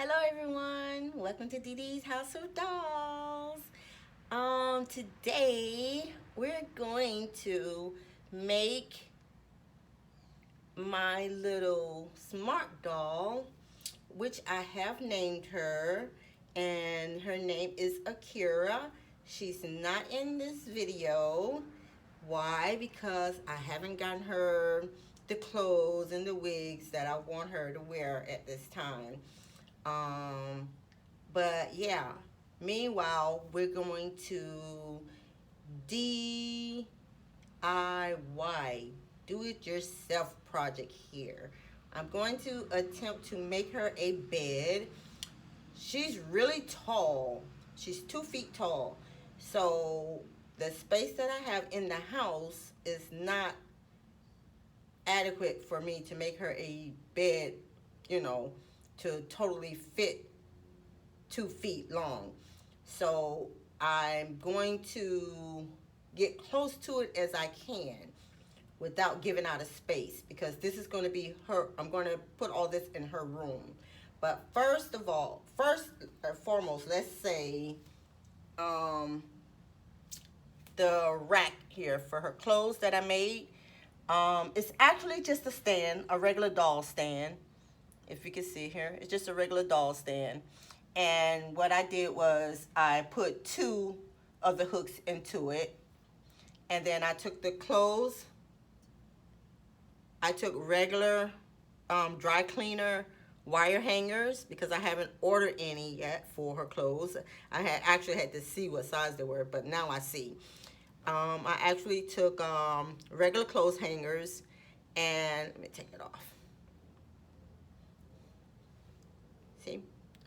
Hello everyone, welcome to Dee Dee's House of Dolls. Today we're going to make my little smart doll, which I have named her, and her name is Akira. She's not in this video. Why? Because I haven't gotten her the clothes and the wigs that I want her to wear at this time. Um, but yeah, meanwhile, we're going to DIY, do it yourself project here. I'm going to attempt to make her a bed. She's really tall. She's 2 feet tall. So the space that I have in the house is not adequate for me to make her a bed, you know, to totally fit 2 feet long. So I'm going to get close to it as I can without giving out a space, because this is going to be her. I'm going to put all this in her room. But first and foremost, let's say the rack here for her clothes that I made. It's actually just a stand, a regular doll stand. If you can see here, it's just a regular doll stand. And what I did was I put 2 of the hooks into it. And then I took the clothes. I took regular dry cleaner wire hangers, because I haven't ordered any yet for her clothes. I actually had to see what size they were, but now I see. I actually took regular clothes hangers, and let me take it off. See?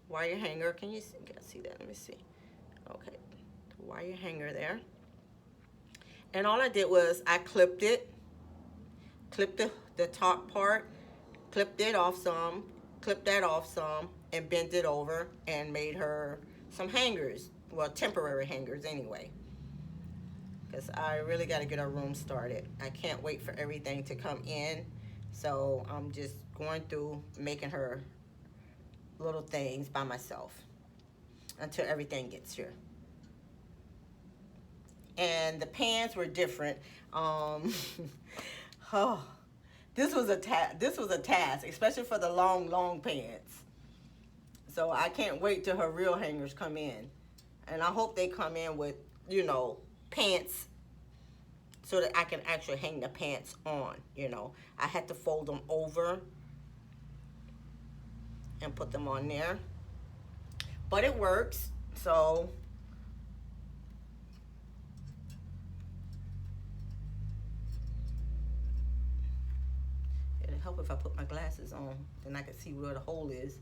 Wire hanger. Can you see that? Let me see. Okay. Wire hanger there. And all I did was I clipped the top part, clipped it off some, clipped that off some, and bent it over and made her some hangers. Well, temporary hangers anyway. Because I really got to get our room started. I can't wait for everything to come in. So I'm just going through making her little things by myself until everything gets here. And the pants were different. Oh, this was a task, especially for the long pants. So I can't wait till her real hangers come in, and I hope they come in with, pants, so that I can actually hang the pants on. I had to fold them over and put them on there, but it works. So it'll help if I put my glasses on, then I can see where the hole is.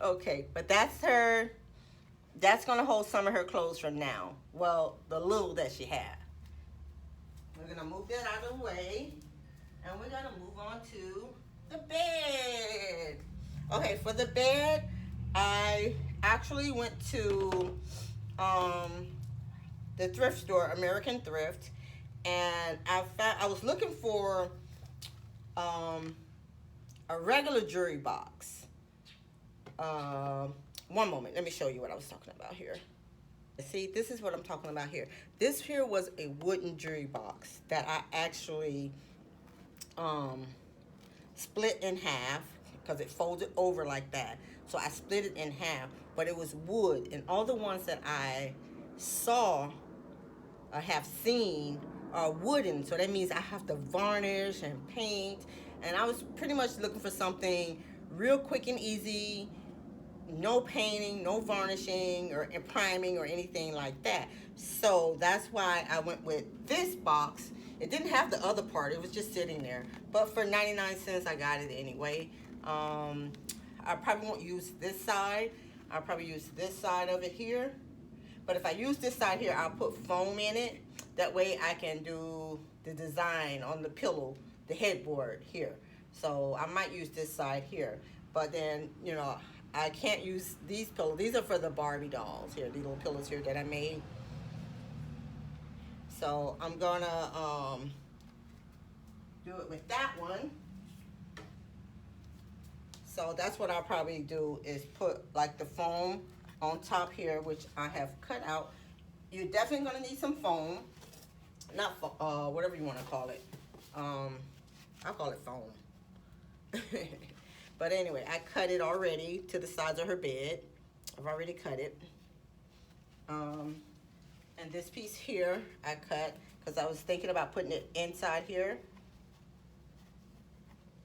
Okay, but that's her. That's gonna hold some of her clothes from now. Well, the little that she had. We're gonna move that out of the way, and we're gonna move on to the bed. Okay, for the bed, I actually went to the thrift store, American Thrift, and I was looking for a regular jewelry box. One moment, let me show you what I was talking about here. See, this is what I'm talking about here. This here was a wooden jewelry box that I actually split in half, because it folded over like that. So I split it in half, but it was wood, and all the ones that I saw or have seen are wooden. So that means I have to varnish and paint, and I was pretty much looking for something real quick and easy. No painting, no varnishing or priming or anything like that. So that's why I went with this box. It didn't have the other part, it was just sitting there. But for 99 cents, I got it anyway. I probably won't use this side. I'll probably use this side of it here. But if I use this side here, I'll put foam in it. That way I can do the design on the pillow, the headboard here. So I might use this side here. But then, I can't use these pillows. These are for the Barbie dolls here, these little pillows here that I made. So I'm gonna do it with that one. So that's what I'll probably do, is put like the foam on top here, which I have cut out. You're definitely gonna need some foam, not whatever you want to call it. I'll call it foam. But anyway, I cut it already to the sides of her bed. I've already cut it. And this piece here I cut because I was thinking about putting it inside here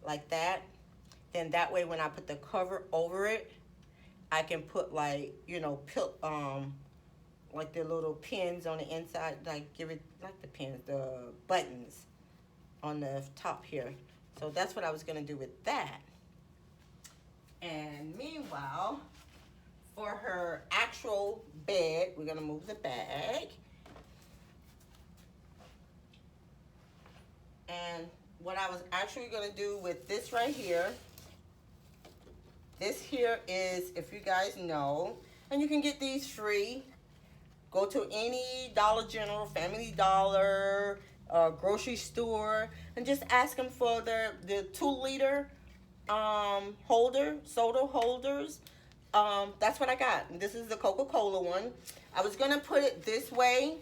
like that. Then that way when I put the cover over it, I can put like, you know, like the little pins on the inside, like give it like the pins, the buttons on the top here. So that's what I was gonna do with that. And meanwhile, for her actual bed, we're gonna move the bag. And what I was actually gonna do with this right here, this here is, if you guys know, and you can get these free, go to any Dollar General, Family Dollar, grocery store, and just ask them for the 2-liter holder, soda holders. That's what I got. This is the Coca-Cola one. I was gonna put it this way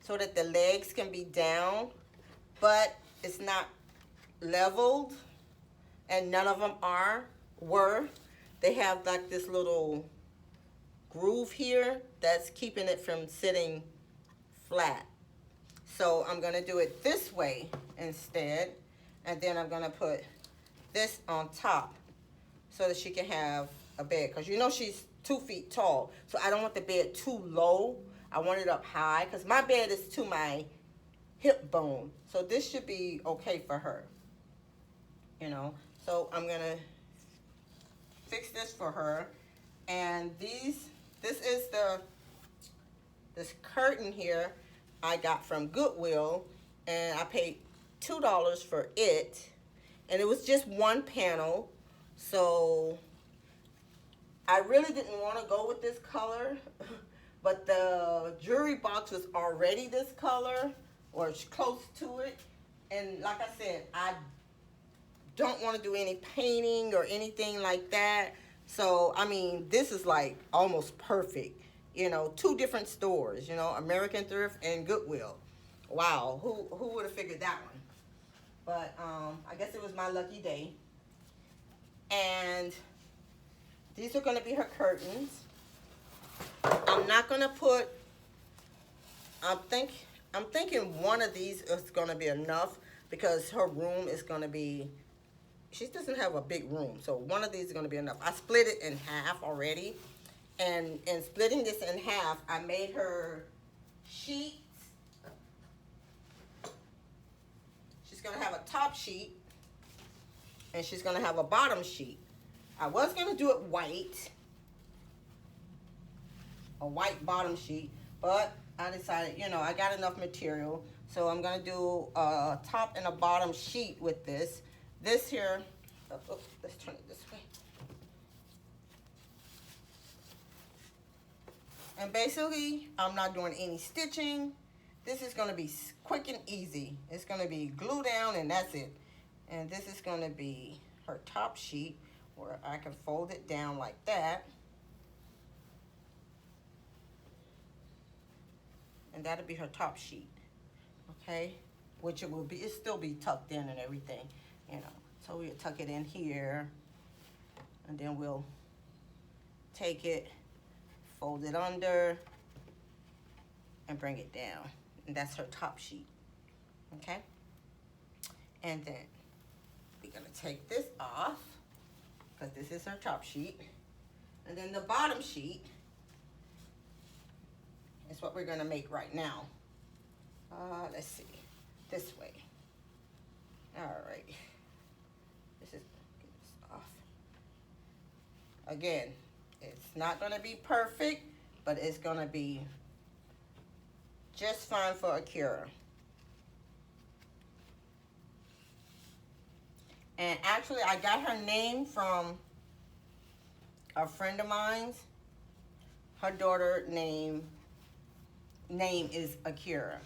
so that the legs can be down, but it's not leveled, and none of them were. They have like this little groove here that's keeping it from sitting flat. So I'm gonna do it this way instead, and then I'm gonna put this on top so that she can have a bed, because you know she's 2 feet tall, so I don't want the bed too low. I want it up high because my bed is to my hip bone, so this should be okay for her, you know. So I'm gonna fix this for her. And this is this curtain here I got from Goodwill, and I paid $2 for it, and it was just one panel. So I really didn't want to go with this color, but the jewelry box was already this color, or close to it. And like I said, I don't want to do any painting or anything like that. So, I mean, this is like almost perfect. You know, 2 different stores, you know, American Thrift and Goodwill. Wow, who would have figured that one? But I guess it was my lucky day. And these are going to be her curtains. I'm not going to put, I'm thinking one of these is going to be enough, because her room is going to be, she doesn't have a big room, so one of these is going to be enough. I split it in half already, and in splitting this in half, I made her sheets. She's going to have a top sheet, and she's going to have a bottom sheet. I was going to do it white, a white bottom sheet, but I decided, you know, I got enough material, so I'm going to do a top and a bottom sheet with this. This here, let's turn it this way. And basically, I'm not doing any stitching. This is going to be quick and easy. It's going to be glue down, and that's it. And this is going to be her top sheet, where I can fold it down like that. And that'll be her top sheet, okay? Which it will be, it still be tucked in and everything, you know. So we'll tuck it in here, and then we'll take it, fold it under, and bring it down. And that's her top sheet, okay? And then we're gonna take this off, because this is her top sheet. And then the bottom sheet is what we're gonna make right now. Let's see, this way. All right, get this off. Again, it's not gonna be perfect, but it's gonna be just fine for Akira. And actually, I got her name from a friend of mine's. Her daughter name is Akira.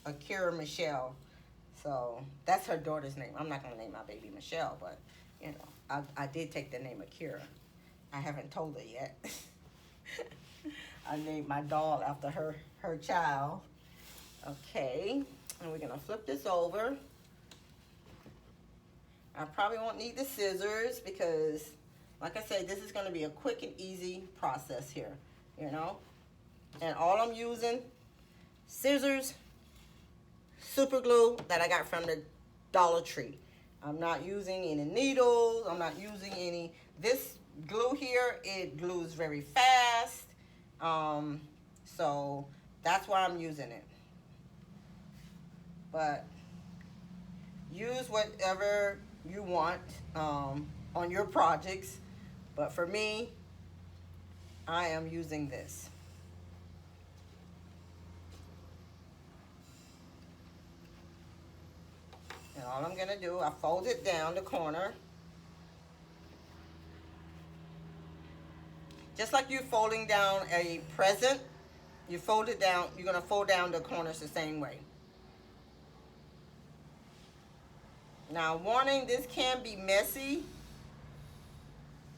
Akira Michelle. So that's her daughter's name. I'm not gonna name my baby Michelle, but you know, I did take the name Akira. I haven't told her yet. I named my doll after her child. Okay, and we're gonna flip this over. I probably won't need the scissors because, like I said, this is gonna be a quick and easy process here, you know? And all I'm using, scissors, super glue that I got from the Dollar Tree. I'm not using any needles. I'm not using any, this glue here, it glues very fast. So that's why I'm using it. But use whatever you want on your projects. But for me, I am using this. And all I'm gonna do, I fold it down the corner. Just like you're folding down a present, you fold it down, you're gonna fold down the corners the same way. Now, warning, this can be messy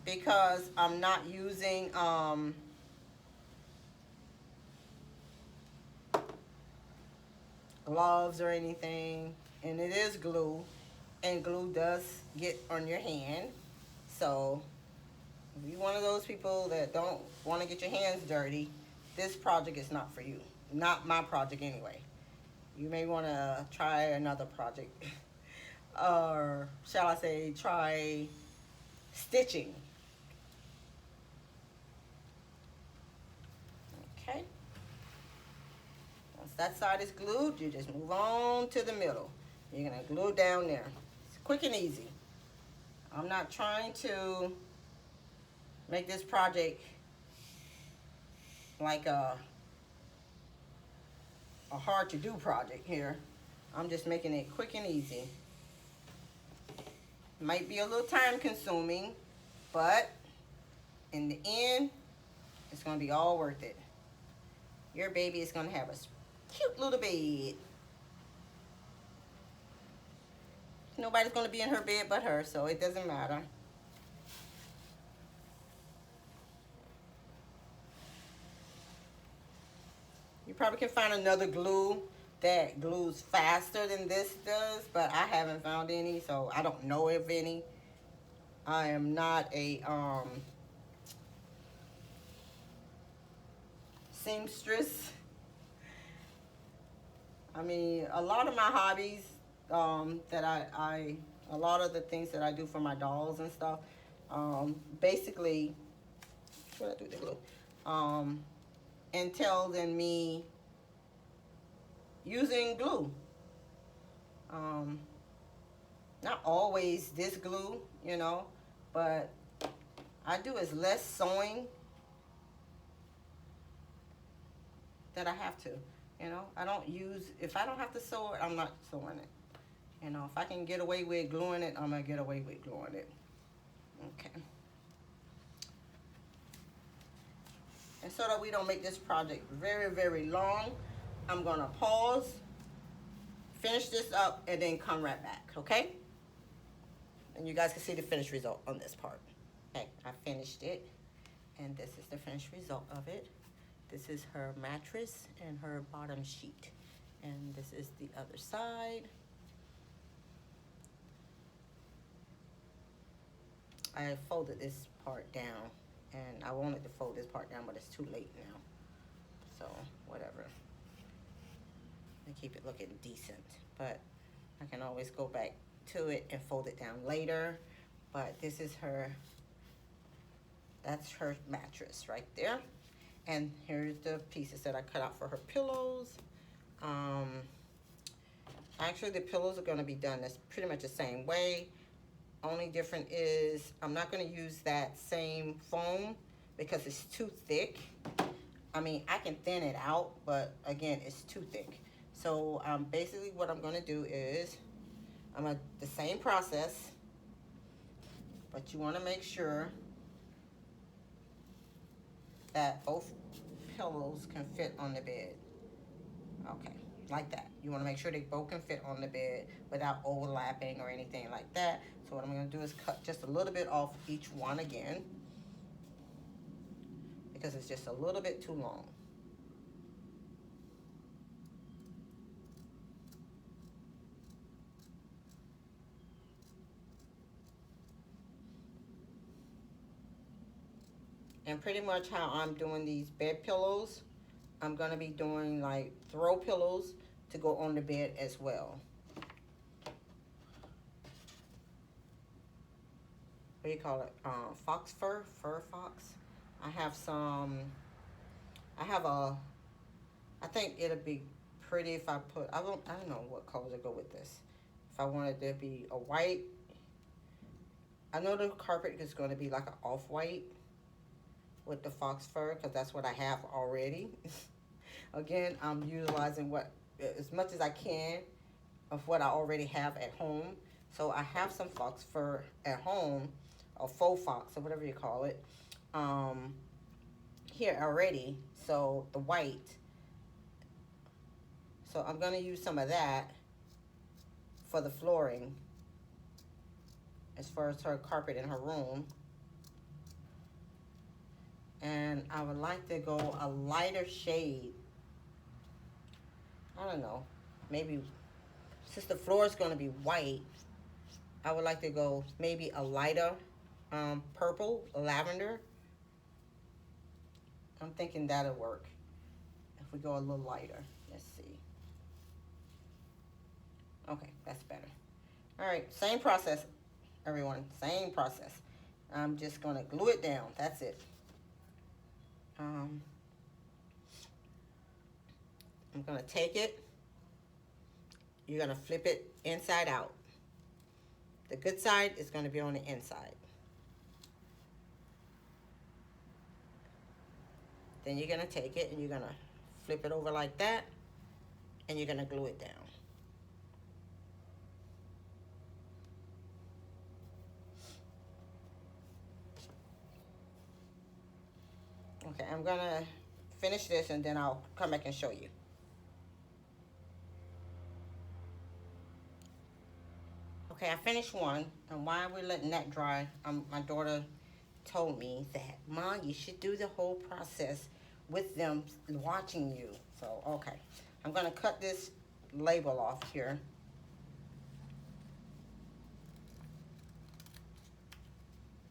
because I'm not using gloves or anything, and it is glue, and glue does get on your hand. So if you're one of those people that don't want to get your hands dirty, this project is not for you. Not my project anyway. You may want to try another project. Or shall I say, try stitching. Okay. Once that side is glued, you just move on to the middle. You're going to glue down there. It's quick and easy. I'm not trying to make this project like a hard to do project here. I'm just making it quick and easy. Might be a little time consuming, but in the end, it's gonna be all worth it. Your baby is gonna have a cute little bed. Nobody's gonna be in her bed but her, so it doesn't matter. You probably can find another glue that glues faster than this does, but I haven't found any, so I don't know of any. I am not a seamstress. I mean, a lot of my hobbies that a lot of the things that I do for my dolls and stuff, basically, what do I do with the glue? Entails in me using glue. Not always this glue, you know, but I do as less sewing that I have to. You know, I don't use, if I don't have to sew it, I'm not sewing it. You know, if I can get away with gluing it, I'm gonna get away with gluing it. Okay. And so that we don't make this project very, very long, I'm gonna pause, finish this up, and then come right back, okay? And you guys can see the finished result on this part. Okay, I finished it, and this is the finished result of it. This is her mattress and her bottom sheet. And this is the other side. I folded this part down, and I wanted to fold this part down, but it's too late now. So, whatever. I keep it looking decent, but I can always go back to it and fold it down later. But this is her, that's her mattress right there. And here's the pieces that I cut out for her pillows. Actually, the pillows are gonna be done that's pretty much the same way. Only different is I'm not gonna use that same foam because it's too thick. I mean, I can thin it out, but again, it's too thick. So basically what I'm gonna do is, the same process, but you wanna make sure that both pillows can fit on the bed. Okay, like that. You want to make sure they both can fit on the bed without overlapping or anything like that. So what I'm going to do is cut just a little bit off each one again, because it's just a little bit too long. And pretty much how I'm doing these bed pillows, I'm going to be doing like throw pillows to go on the bed as well. What do you call it? Fox fur? Fur fox? I have some, I have a, I think it'll be pretty if I put, I don't know what color to go with this. If I wanted to be a white, I know the carpet is going to be like an off-white with the fox fur, because that's what I have already. Again, I'm utilizing what, as much as I can, of what I already have at home. So I have some fox fur at home, or faux fox, or whatever you call it, here already. So the white. So I'm going to use some of that for the flooring, as far as her carpet in her room. And I would like to go a lighter shade. I don't know, maybe, since the floor is going to be white, I would like to go maybe a lighter purple, lavender. I'm thinking that'll work if we go a little lighter. Let's see. Okay, that's better. All right, same process, everyone. Same process. I'm just going to glue it down. That's it. I'm going to take it. You're going to flip it inside out. The good side is going to be on the inside. Then you're going to take it and you're going to flip it over like that, and you're going to glue it down. Okay, I'm going to finish this and then I'll come back and show you. Okay, I finished one, and while we're letting that dry, my daughter told me that, Mom, you should do the whole process with them watching you. So, okay. I'm going to cut this label off here.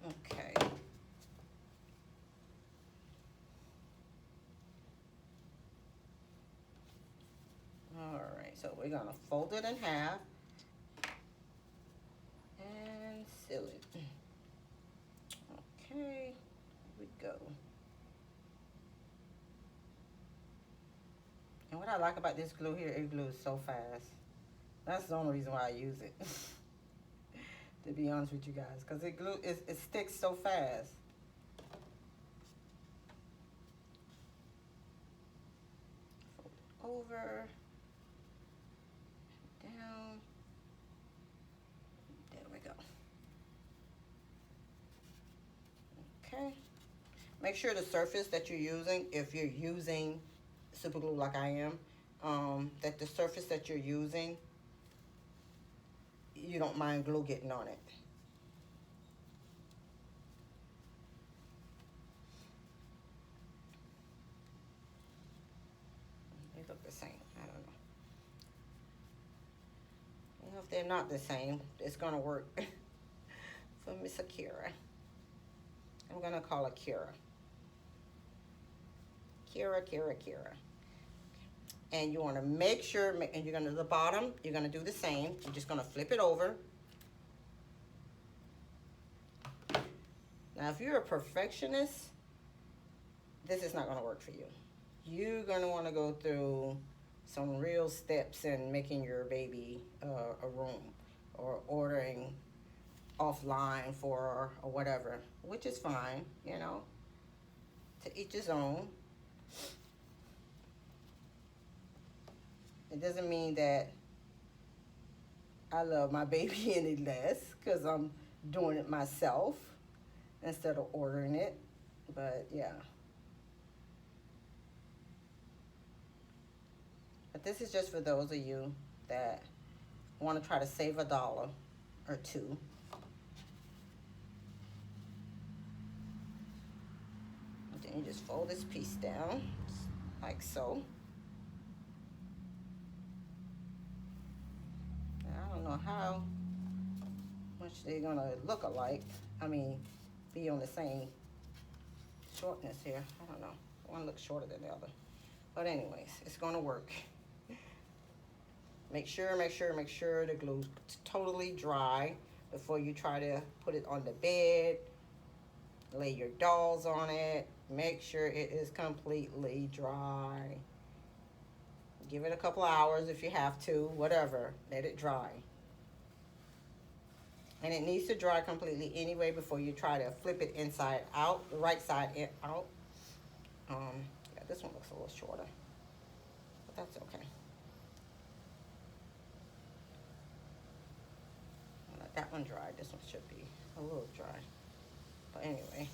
Okay. All right, so we're going to fold it in half and seal it. Okay, here we go. And what I like about this glue here, it glues so fast. That's the only reason why I use it. To be honest with you guys, because it sticks so fast. Fold over, down. There we go. Okay. Make sure the surface that you're using, if you're using super glue like I am, that the surface that you're using, you don't mind glue getting on it. They look the same. I don't know. You know, if they're not the same, it's gonna work for Miss Akira. I'm gonna call her Kira. Kira. And you want to make sure, and you're gonna, the bottom, you're gonna do the same. You're just gonna flip it over. Now, if you're a perfectionist, this is not gonna work for you. You're gonna want to go through some real steps in making your baby a room, or ordering offline for, or whatever, which is fine, you know, to each his own. It doesn't mean that I love my baby any less because I'm doing it myself instead of ordering it. But yeah. But this is just for those of you that want to try to save $1 or two. And then you just fold this piece down like so. Now, I don't know how much they're gonna look alike. I mean, be on the same shortness here. I don't know. One looks shorter than the other. But anyways, it's gonna work. Make sure the glue's totally dry before you try to put it on the bed. Lay your dolls on it. Make sure it is completely dry. Give it a couple hours if you have to, whatever. Let it dry. And it needs to dry completely anyway before you try to flip it inside out, the right side out. Yeah, this one looks a little shorter, but that's okay. Let that one dry. This one should be a little dry. But anyway,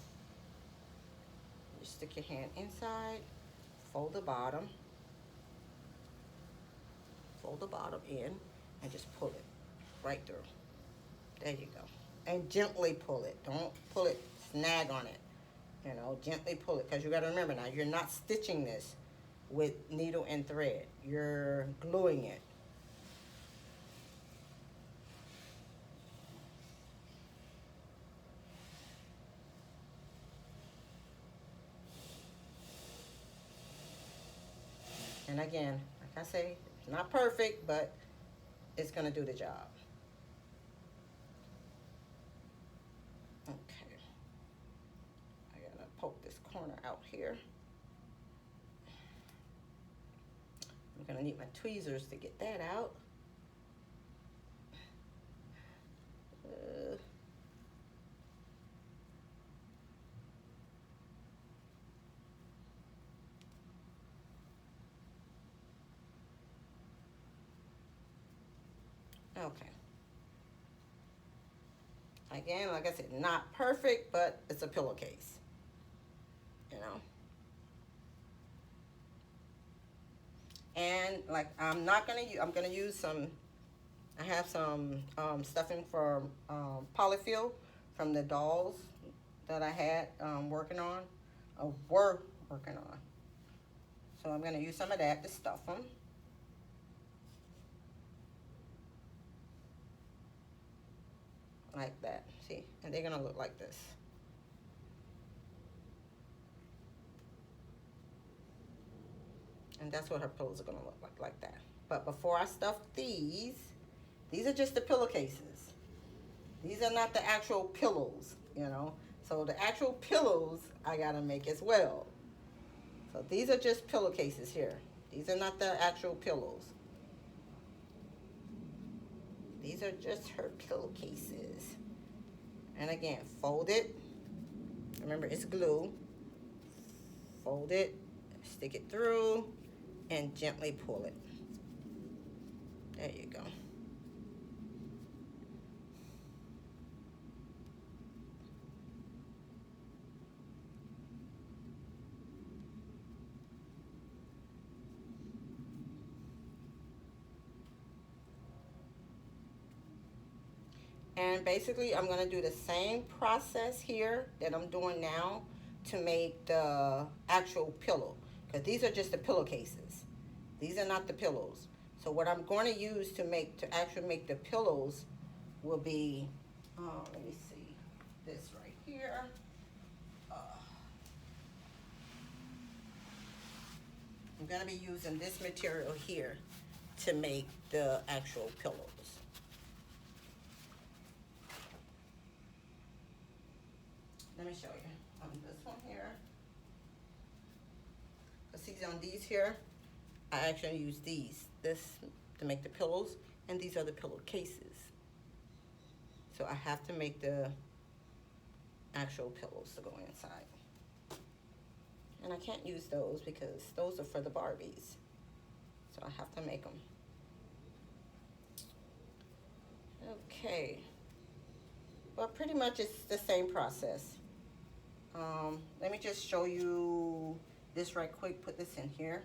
you stick your hand inside, fold the bottom in, and just pull it right through. There you go. And gently pull it. Don't pull it, snag on it. You know, gently pull it. Because you got to remember now, you're not stitching this with needle and thread. You're gluing it. And again, like I say, it's not perfect, but it's going to do the job. Okay. I got to poke this corner out here. I'm going to need my tweezers to get that out. Okay. Again, like I said, not perfect, but it's a pillowcase. You know. And like I'm gonna use some. I have some stuffing for polyfill from the dolls that I had were working on. So I'm gonna use some of that to stuff them. Like that, see, and they're gonna look like this. And that's what her pillows are gonna look like that. But before I stuff these are just the pillowcases. These are not the actual pillows, you know. So the actual pillows I gotta make as well. So these are just pillowcases here. These are not the actual pillows. These are just her pillowcases. And again, fold it. Remember, it's glue. Fold it, stick it through, and gently pull it. There you go. And basically, I'm going to do the same process here that I'm doing now to make the actual pillow. Because these are just the pillowcases. These are not the pillows. So what I'm going to use to actually make the pillows will be, let me see, this right here. I'm going to be using this material here to make the actual pillows. Let me show you on this one here. See, on these here, I actually use this to make the pillows, and these are the pillowcases. So I have to make the actual pillows to go inside. And I can't use those because those are for the Barbies. So I have to make them. Okay. Well, pretty much it's the same process. Let me just show you this right quick. Put this in here.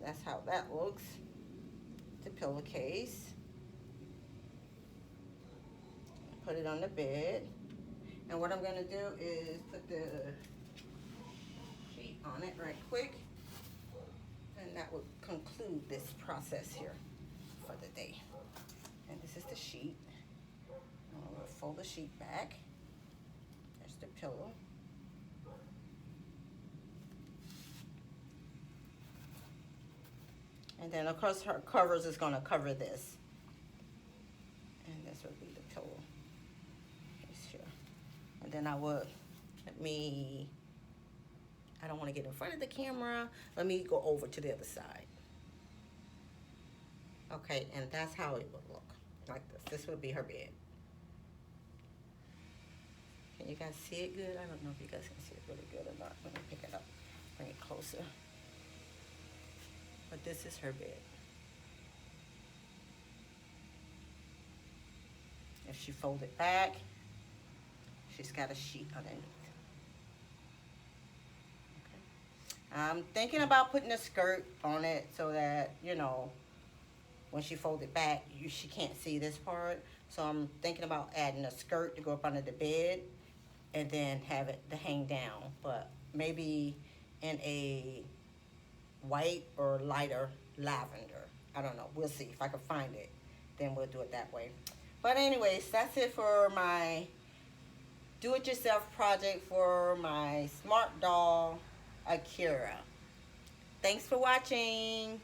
that's how that looks. The pillowcase. Put it on the bed. And what I'm going to do is put the sheet on it right quick. And that would conclude this process here for the day. And this is the sheet. I'm going to fold the sheet back. There's the pillow. And then of course her covers is going to cover this. And this would be the pillow. Here. And then I would, I don't want to get in front of the camera. Let me go over to the other side. Okay, and that's how it would look. Like this. This would be her bed. Can you guys see it good? I don't know if you guys can see it really good or not. Let me pick it up, bring it closer. But this is her bed. If she folds it back, she's got a sheet underneath. Okay. I'm thinking about putting a skirt on it so that, you know, when she folds it back, she can't see this part. So I'm thinking about adding a skirt to go up under the bed and then have it to hang down. But maybe in a white or lighter lavender. I don't know. We'll see. If I can find it, then we'll do it that way. But anyways, that's it for my do-it-yourself project for my smart doll, Akira. Thanks for watching.